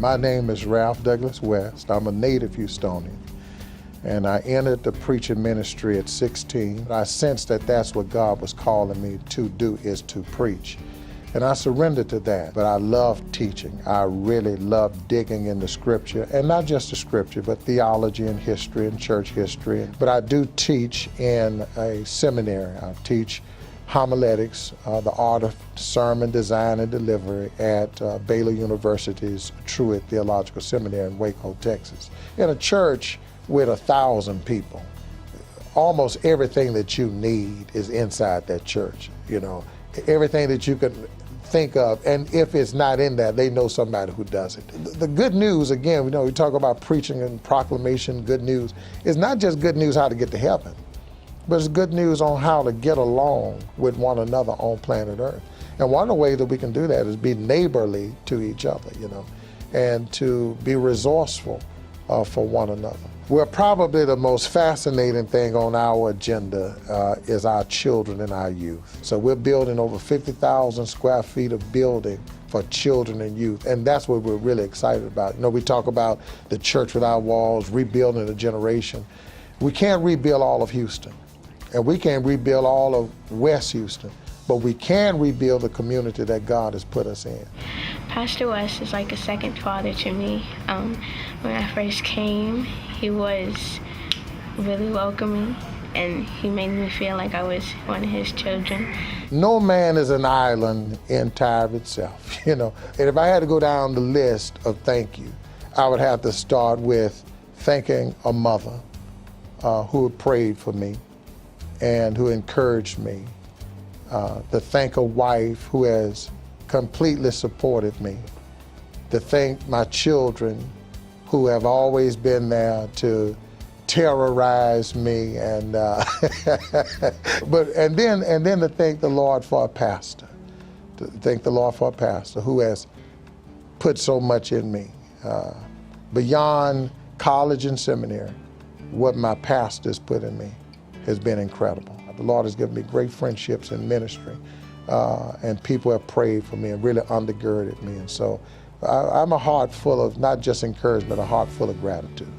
My name is Ralph Douglas West. I'm a native Houstonian. And I entered the preaching ministry at 16. I sensed that that's what God was calling me to do, is to preach. And I surrendered to that. But I love teaching. I really love digging into scripture, and not just the scripture, but theology and history and church history. But I do teach in a seminary. I teach homiletics, the art of sermon design and delivery at Baylor University's Truett Theological Seminary in Waco, Texas. In a church with 1,000 people, almost everything that you need is inside that church. You know, everything that you can think of, and if it's not in that, they know somebody who does it. The good news, again, we talk about preaching and proclamation, good news. It's not just good news how to get to heaven, but it's good news on how to get along with one another on planet Earth. And one of the ways that we can do that is be neighborly to each other, and to be resourceful for one another. Well, probably the most fascinating thing on our agenda is our children and our youth. So we're building over 50,000 square feet of building for children and youth, and that's what we're really excited about. We talk about the church without walls, rebuilding a generation. We can't rebuild all of Houston, and we can't rebuild all of West Houston, but we can rebuild the community that God has put us in. Pastor West is like a second father to me. When I first came, he was really welcoming, and he made me feel like I was one of his children. No man is an island in entire of itself, And if I had to go down the list of thank you, I would have to start with thanking a mother who prayed for me and who encouraged me, to thank a wife who has completely supported me, to thank my children who have always been there to terrorize me, and then to thank the Lord for a pastor, who has put so much in me. Beyond college and seminary, what my pastors put in me has been incredible. The Lord has given me great friendships in ministry, and people have prayed for me and really undergirded me. And so I'm a heart full of not just encouragement, a heart full of gratitude.